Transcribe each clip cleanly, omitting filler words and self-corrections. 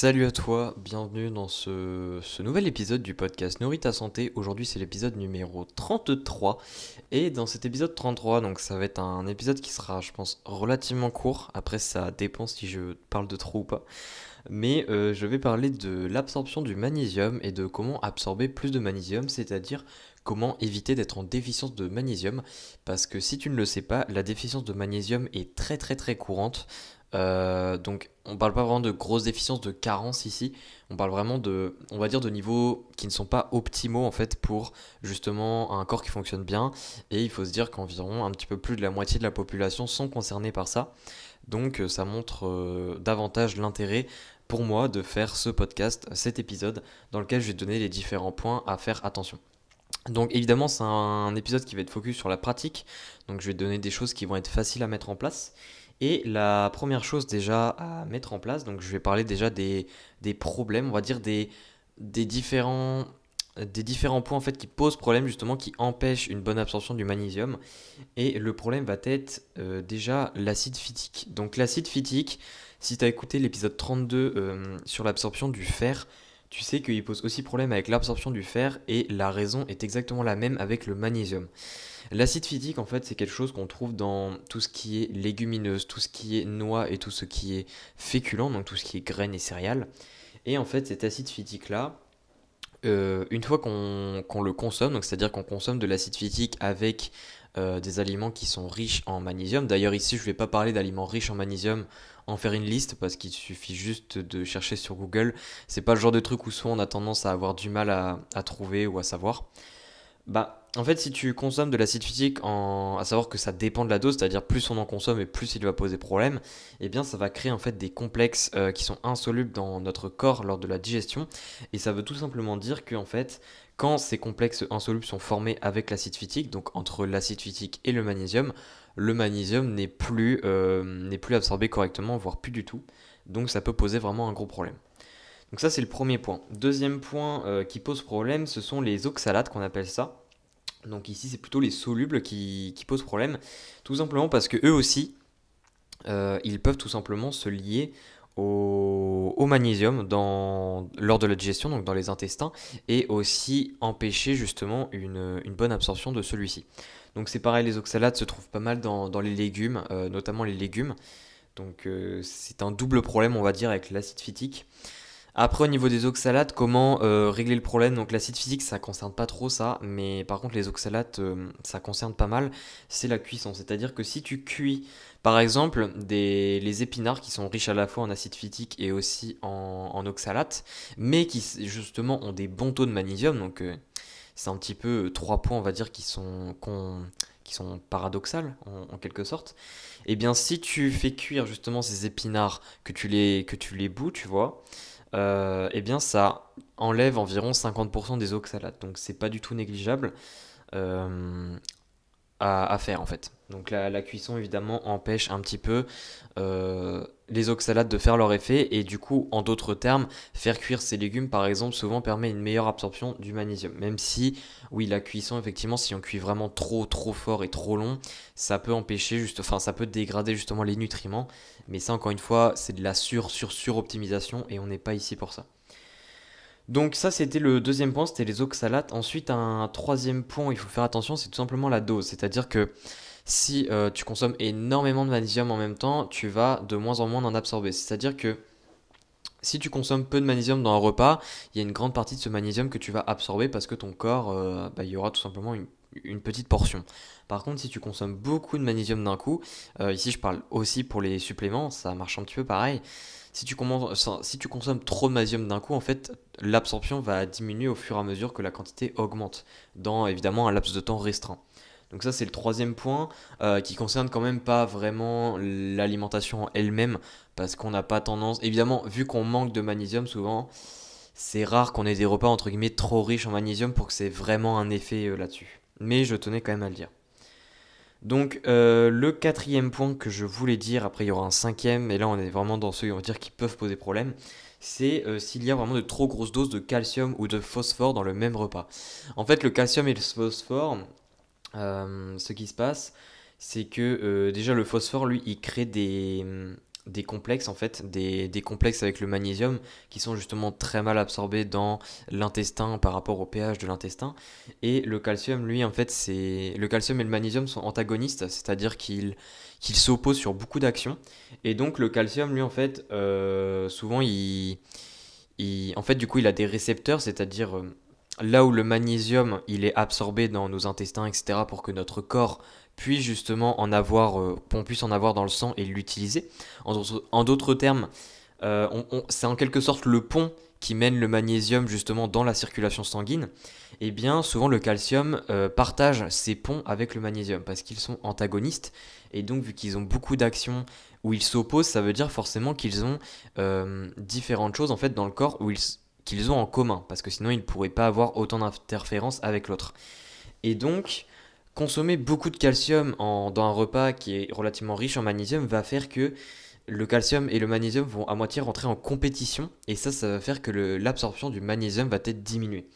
Salut à toi, bienvenue dans ce nouvel épisode du podcast Nourris ta santé. Aujourd'hui c'est l'épisode numéro 33 et dans cet épisode 33, donc ça va être un épisode qui sera je pense relativement court, après ça dépend si je parle de trop ou pas, mais je vais parler de l'absorption du magnésium et de comment absorber plus de magnésium, c'est-à-dire comment éviter d'être en déficience de magnésium, parce que si tu ne le sais pas, la déficience de magnésium est très très très courante. Donc on parle pas vraiment de grosses déficiences de carence ici, on parle vraiment de, on va dire, de niveaux qui ne sont pas optimaux en fait pour justement un corps qui fonctionne bien, et il faut se dire qu'environ un petit peu plus de la moitié de la population sont concernés par ça. Donc ça montre davantage l'intérêt pour moi de faire ce podcast, cet épisode, dans lequel je vais donner les différents points à faire attention. Donc évidemment c'est un épisode qui va être focus sur la pratique, donc je vais te donner des choses qui vont être faciles à mettre en place. Et la première chose déjà à mettre en place, donc je vais parler déjà des problèmes, on va dire des différents, des différents points en fait qui posent problème justement, qui empêchent une bonne absorption du magnésium. Et le problème va être déjà l'acide phytique. Donc l'acide phytique, si tu as écouté l'épisode 32 sur l'absorption du fer, tu sais qu'il pose aussi problème avec l'absorption du fer et la raison est exactement la même avec le magnésium. L'acide phytique, en fait, c'est quelque chose qu'on trouve dans tout ce qui est légumineuse, tout ce qui est noix et tout ce qui est féculent, donc tout ce qui est graines et céréales. Et en fait, cet acide phytique-là, une fois qu'on le consomme, donc c'est-à-dire qu'on consomme de l'acide phytique avec des aliments qui sont riches en magnésium. D'ailleurs, ici, je ne vais pas parler d'aliments riches en magnésium, en faire une liste, parce qu'il suffit juste de chercher sur Google. C'est pas le genre de truc où soit on a tendance à avoir du mal à trouver ou à savoir. Bah, en fait, si tu consommes de l'acide phytique, à savoir que ça dépend de la dose, c'est-à-dire plus on en consomme et plus il va poser problème, eh bien ça va créer en fait des complexes qui sont insolubles dans notre corps lors de la digestion. Et ça veut tout simplement dire que en fait, quand ces complexes insolubles sont formés avec l'acide phytique, donc entre l'acide phytique et le magnésium n'est plus absorbé correctement, voire plus du tout. Donc ça peut poser vraiment un gros problème. Donc ça c'est le premier point. Deuxième point qui pose problème, ce sont les oxalates qu'on appelle ça. Donc ici c'est plutôt les solubles qui posent problème, tout simplement parce que eux aussi, ils peuvent tout simplement se lier au magnésium lors de la digestion, donc dans les intestins, et aussi empêcher justement une bonne absorption de celui-ci. Donc c'est pareil, les oxalates se trouvent pas mal dans les légumes, notamment les légumes. Donc c'est un double problème on va dire avec l'acide phytique. Après, au niveau des oxalates, comment régler le problème? Donc, l'acide physique, ça concerne pas trop ça, mais par contre, les oxalates, ça concerne pas mal. C'est la cuisson. C'est-à-dire que si tu cuis, par exemple, les épinards qui sont riches à la fois en acide phytique et aussi en oxalates, mais qui justement ont des bons taux de magnésium, donc c'est un petit peu trois points, on va dire, qui sont paradoxales en quelque sorte. Eh bien, si tu fais cuire justement ces épinards, que tu les bous, tu vois, eh bien ça enlève environ 50% des oxalates. Donc c'est pas du tout négligeable euh, à faire en fait. Donc la cuisson évidemment empêche un petit peu les oxalates de faire leur effet et du coup en d'autres termes faire cuire ces légumes par exemple souvent permet une meilleure absorption du magnésium. Même si oui la cuisson effectivement si on cuit vraiment trop fort et trop long ça peut empêcher juste, enfin ça peut dégrader justement les nutriments. Mais ça encore une fois c'est de la sur optimisation et on n'est pas ici pour ça. Donc ça c'était le deuxième point, c'était les oxalates. Ensuite un troisième point où il faut faire attention c'est tout simplement la dose. C'est-à-dire que si tu consommes énormément de magnésium en même temps, tu vas de moins en moins en absorber. C'est-à-dire que si tu consommes peu de magnésium dans un repas, il y a une grande partie de ce magnésium que tu vas absorber parce que ton corps, il y aura tout simplement une petite portion. Par contre, si tu consommes beaucoup de magnésium d'un coup, ici je parle aussi pour les suppléments, ça marche un petit peu pareil. Si tu consommes trop de magnésium d'un coup, en fait, l'absorption va diminuer au fur et à mesure que la quantité augmente, dans évidemment un laps de temps restreint. Donc ça c'est le troisième point qui concerne quand même pas vraiment l'alimentation elle-même parce qu'on n'a pas tendance, évidemment vu qu'on manque de magnésium souvent, c'est rare qu'on ait des repas entre guillemets trop riches en magnésium pour que c'est vraiment un effet là-dessus. Mais je tenais quand même à le dire. Donc le quatrième point que je voulais dire, après il y aura un cinquième, et là on est vraiment dans ceux on va dire qui peuvent poser problème, c'est s'il y a vraiment de trop grosses doses de calcium ou de phosphore dans le même repas. En fait le calcium et le phosphore, ce qui se passe, c'est que déjà le phosphore, lui, il crée des complexes en fait, des complexes avec le magnésium qui sont justement très mal absorbés dans l'intestin par rapport au pH de l'intestin. Et le calcium, lui, en fait, le calcium et le magnésium sont antagonistes, c'est-à-dire qu'ils s'opposent sur beaucoup d'actions. Et donc le calcium, lui, en fait, souvent, en fait, du coup, il a des récepteurs, c'est-à-dire là où le magnésium, il est absorbé dans nos intestins, etc., pour que notre corps puisse justement qu'on puisse en avoir dans le sang et l'utiliser. En d'autres termes, c'est en quelque sorte le pont qui mène le magnésium justement dans la circulation sanguine. Et bien souvent le calcium partage ces ponts avec le magnésium parce qu'ils sont antagonistes. Et donc vu qu'ils ont beaucoup d'actions où ils s'opposent, ça veut dire forcément qu'ils ont différentes choses en fait dans le corps qu'ils ont en commun, parce que sinon ils ne pourraient pas avoir autant d'interférences avec l'autre. Et donc, consommer beaucoup de calcium dans un repas qui est relativement riche en magnésium va faire que le calcium et le magnésium vont à moitié rentrer en compétition, et ça va faire que l'absorption du magnésium va être diminuée.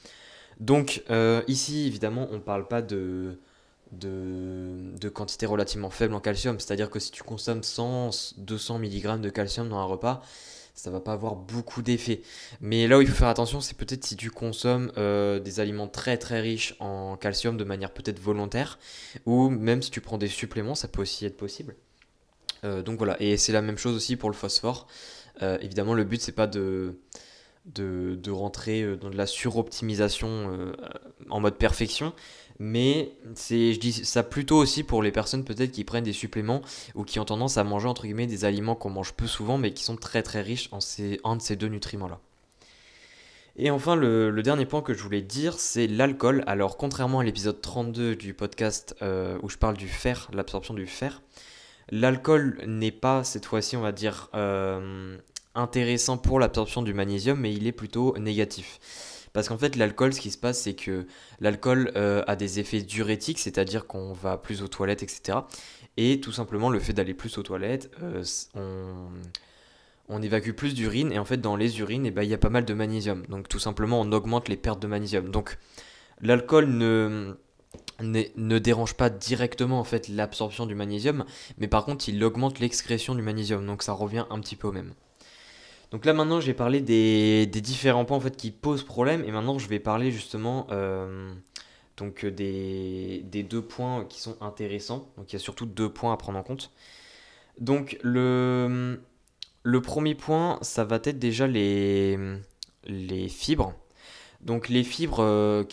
Donc ici, évidemment, on ne parle pas de quantité relativement faible en calcium, c'est-à-dire que si tu consommes 100-200 mg de calcium dans un repas, ça va pas avoir beaucoup d'effet. Mais là où il faut faire attention, c'est peut-être si tu consommes des aliments très très riches en calcium de manière peut-être volontaire, ou même si tu prends des suppléments, ça peut aussi être possible. Donc voilà, et c'est la même chose aussi pour le phosphore. Évidemment, le but c'est pas de rentrer dans de la suroptimisation en mode perfection, mais je dis ça plutôt aussi pour les personnes peut-être qui prennent des suppléments ou qui ont tendance à manger entre guillemets des aliments qu'on mange peu souvent mais qui sont très très riches en un de ces deux nutriments-là. Et enfin, le dernier point que je voulais dire, c'est l'alcool. Alors, contrairement à l'épisode 32 du podcast où je parle du fer, l'absorption du fer, l'alcool n'est pas, cette fois-ci, on va dire, intéressant pour l'absorption du magnésium, mais il est plutôt négatif. Parce qu'en fait, l'alcool, ce qui se passe, c'est que l'alcool a des effets diurétiques, c'est-à-dire qu'on va plus aux toilettes, etc. Et tout simplement, le fait d'aller plus aux toilettes, on évacue plus d'urine, et en fait, dans les urines, eh ben, il y a pas mal de magnésium. Donc, tout simplement, on augmente les pertes de magnésium. Donc, l'alcool ne dérange pas directement en fait l'absorption du magnésium, mais par contre il augmente l'excrétion du magnésium, donc ça revient un petit peu au même. Donc là maintenant j'ai parlé des différents points en fait qui posent problème, et maintenant je vais parler justement des deux points qui sont intéressants. Donc il y a surtout deux points à prendre en compte. Donc le premier point, ça va être déjà les fibres. Donc les fibres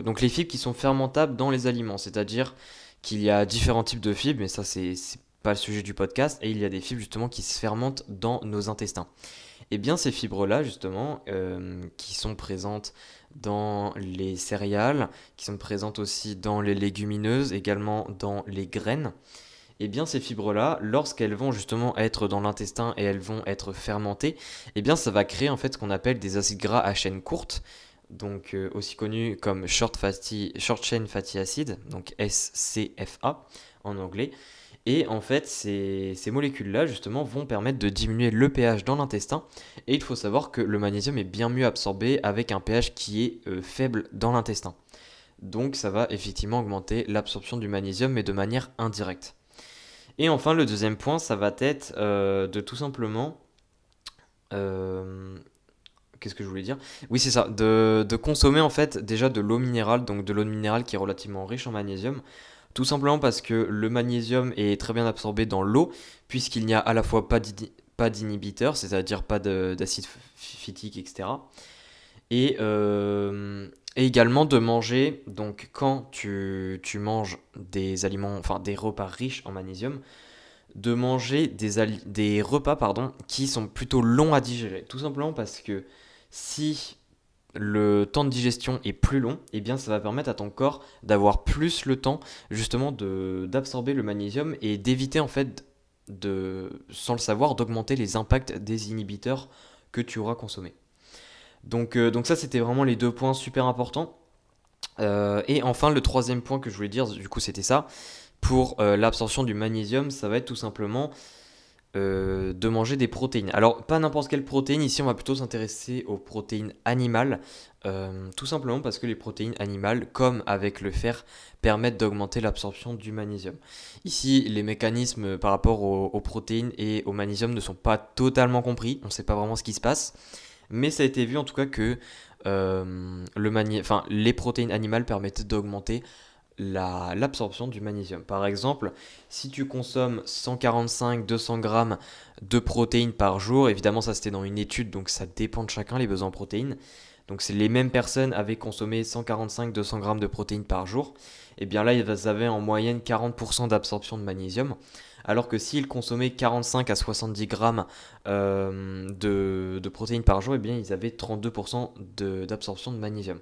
donc les fibres qui sont fermentables dans les aliments, c'est-à-dire qu'il y a différents types de fibres, mais ça c'est pas le sujet du podcast, et il y a des fibres justement qui se fermentent dans nos intestins. Et bien ces fibres-là justement, qui sont présentes dans les céréales, qui sont présentes aussi dans les légumineuses, également dans les graines, et bien ces fibres-là, lorsqu'elles vont justement être dans l'intestin et elles vont être fermentées, et bien ça va créer en fait ce qu'on appelle des acides gras à chaîne courte, donc aussi connus comme short chain fatty acid, donc SCFA en anglais. Et en fait, ces molécules-là, justement, vont permettre de diminuer le pH dans l'intestin. Et il faut savoir que le magnésium est bien mieux absorbé avec un pH qui est faible dans l'intestin. Donc ça va effectivement augmenter l'absorption du magnésium, mais de manière indirecte. Et enfin, le deuxième point, ça va être de tout simplement... qu'est-ce que je voulais dire? Oui, c'est ça, de consommer en fait déjà de l'eau minérale, donc de l'eau minérale qui est relativement riche en magnésium, tout simplement parce que le magnésium est très bien absorbé dans l'eau, puisqu'il n'y a à la fois pas d'inhibiteur, c'est-à-dire pas d'acide phytique, etc. Et également de manger, donc quand tu manges des aliments, enfin des repas riches en magnésium, de manger des repas qui sont plutôt longs à digérer. Tout simplement parce que si le temps de digestion est plus long, eh bien ça va permettre à ton corps d'avoir plus le temps justement d'absorber le magnésium et d'éviter en fait, sans le savoir, d'augmenter les impacts des inhibiteurs que tu auras consommés. Donc ça c'était vraiment les deux points super importants. Et enfin le troisième point que je voulais dire, du coup c'était ça, pour l'absorption du magnésium, ça va être tout simplement de manger des protéines. Alors, pas n'importe quelle protéine, ici on va plutôt s'intéresser aux protéines animales, Tout simplement parce que les protéines animales, comme avec le fer, permettent d'augmenter l'absorption du magnésium. Ici, les mécanismes par rapport aux protéines et au magnésium ne sont pas totalement compris, on ne sait pas vraiment ce qui se passe, mais ça a été vu en tout cas que les protéines animales permettaient d'augmenter l'absorption du magnésium. Par exemple, si tu consommes 145-200 grammes de protéines par jour, évidemment ça c'était dans une étude, donc ça dépend de chacun les besoins en protéines. Donc c'est les mêmes personnes avaient consommé 145-200 grammes de protéines par jour, et bien là ils avaient en moyenne 40% d'absorption de magnésium, alors que s'ils consommaient 45 à 70 grammes de protéines par jour, et bien ils avaient 32% d'absorption de magnésium.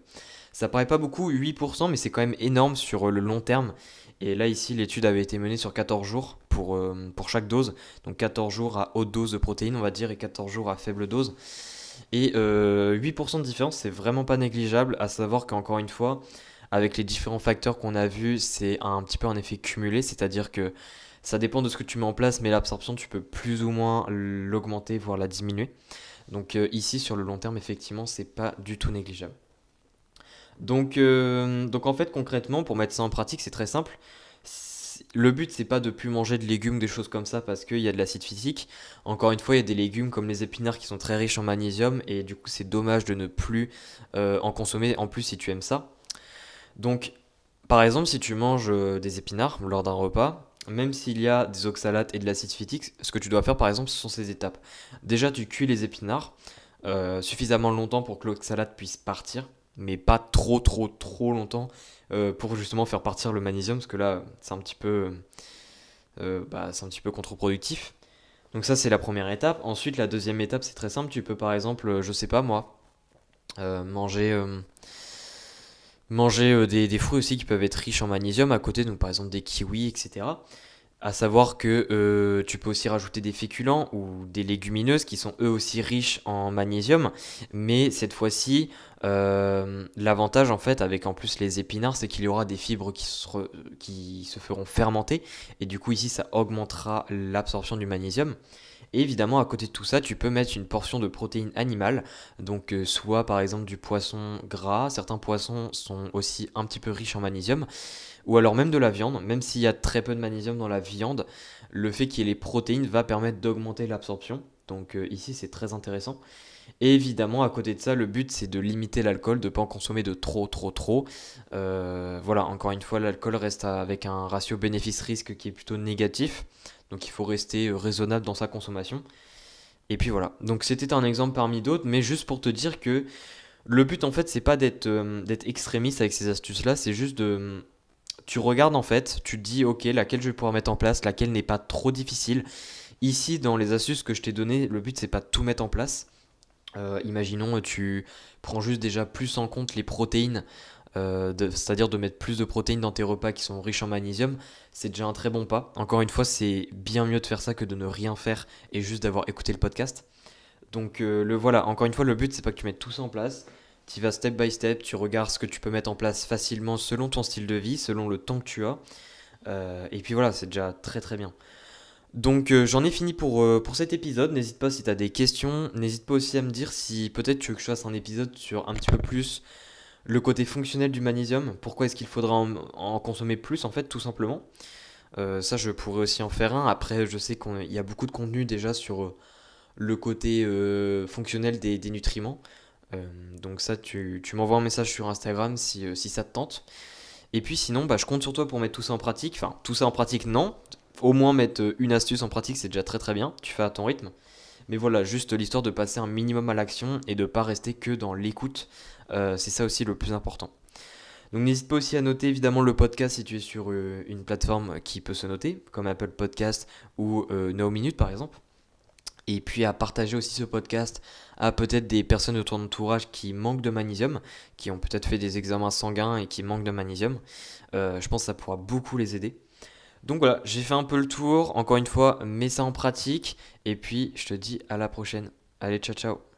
Ça paraît pas beaucoup, 8%, mais c'est quand même énorme sur le long terme. Et là, ici, l'étude avait été menée sur 14 jours pour chaque dose. Donc 14 jours à haute dose de protéines, on va dire, et 14 jours à faible dose. Et 8% de différence, c'est vraiment pas négligeable, à savoir qu'encore une fois, avec les différents facteurs qu'on a vus, c'est un petit peu un effet cumulé, c'est-à-dire que ça dépend de ce que tu mets en place, mais l'absorption, tu peux plus ou moins l'augmenter, voire la diminuer. Donc ici, sur le long terme, effectivement, c'est pas du tout négligeable. Donc en fait concrètement pour mettre ça en pratique c'est très simple. Le but c'est pas de plus manger de légumes, des choses comme ça parce qu'il y a de l'acide physique. Encore une fois il y a des légumes comme les épinards qui sont très riches en magnésium et du coup c'est dommage de ne plus en consommer en plus si tu aimes ça. Donc par exemple si tu manges des épinards lors d'un repas, même s'il y a des oxalates et de l'acide phytique, ce que tu dois faire par exemple ce sont ces étapes. Déjà tu cuis les épinards suffisamment longtemps pour que l'oxalate puisse partir, mais pas trop longtemps pour justement faire partir le magnésium, parce que là c'est un petit peu contre-productif. Donc ça c'est la première étape. Ensuite la deuxième étape c'est très simple, tu peux par exemple, je sais pas moi, manger des fruits aussi qui peuvent être riches en magnésium à côté, donc par exemple des kiwis, etc. À savoir que tu peux aussi rajouter des féculents ou des légumineuses qui sont eux aussi riches en magnésium, mais cette fois-ci, l'avantage en fait avec en plus les épinards, c'est qu'il y aura des fibres qui se feront fermenter, et du coup ici ça augmentera l'absorption du magnésium. Et évidemment, à côté de tout ça, tu peux mettre une portion de protéines animales, donc soit par exemple du poisson gras, certains poissons sont aussi un petit peu riches en magnésium, ou alors même de la viande, même s'il y a très peu de magnésium dans la viande, le fait qu'il y ait les protéines va permettre d'augmenter l'absorption. Donc ici c'est très intéressant. Et évidemment à côté de ça le but c'est de limiter l'alcool, de ne pas en consommer de trop. Voilà, encore une fois l'alcool reste avec un ratio bénéfice-risque qui est plutôt négatif. Donc il faut rester raisonnable dans sa consommation. Et puis voilà, donc c'était un exemple parmi d'autres, mais juste pour te dire que le but en fait c'est pas d'être extrémiste avec ces astuces là, c'est juste de tu regardes en fait, tu te dis ok laquelle je vais pouvoir mettre en place, laquelle n'est pas trop difficile. Ici dans les astuces que je t'ai données, le but c'est pas de tout mettre en place. Imaginons tu prends juste déjà plus en compte les protéines, c'est-à-dire de mettre plus de protéines dans tes repas qui sont riches en magnésium, c'est déjà un très bon pas. Encore une fois c'est bien mieux de faire ça que de ne rien faire et juste d'avoir écouté le podcast. Donc voilà, encore une fois le but c'est pas que tu mettes tout ça en place. Tu vas step by step, tu regardes ce que tu peux mettre en place facilement selon ton style de vie, selon le temps que tu as. Et puis voilà, c'est déjà très bien. Donc j'en ai fini pour cet épisode. N'hésite pas si tu as des questions. N'hésite pas aussi à me dire si peut-être tu veux que je fasse un épisode sur un petit peu plus le côté fonctionnel du magnésium. Pourquoi est-ce qu'il faudra en consommer plus en fait, tout simplement. Ça, je pourrais aussi en faire un. Après, je sais qu'il y a beaucoup de contenu déjà sur le côté fonctionnel des nutriments. Donc ça, tu m'envoies un message sur Instagram si ça te tente. Et puis sinon, bah, je compte sur toi pour mettre tout ça en pratique. Enfin, tout ça en pratique, non. Au moins mettre une astuce en pratique, c'est déjà très bien. Tu fais à ton rythme. Mais voilà, juste l'histoire de passer un minimum à l'action et de pas rester que dans l'écoute. C'est ça aussi le plus important. Donc n'hésite pas aussi à noter évidemment le podcast si tu es sur une plateforme qui peut se noter, comme Apple Podcast ou Now Minute par exemple. Et puis à partager aussi ce podcast à peut-être des personnes de ton entourage qui manquent de magnésium, qui ont peut-être fait des examens sanguins et qui manquent de magnésium. Je pense que ça pourra beaucoup les aider. Donc voilà, j'ai fait un peu le tour. Encore une fois, mets ça en pratique. Et puis je te dis à la prochaine. Allez, ciao ciao.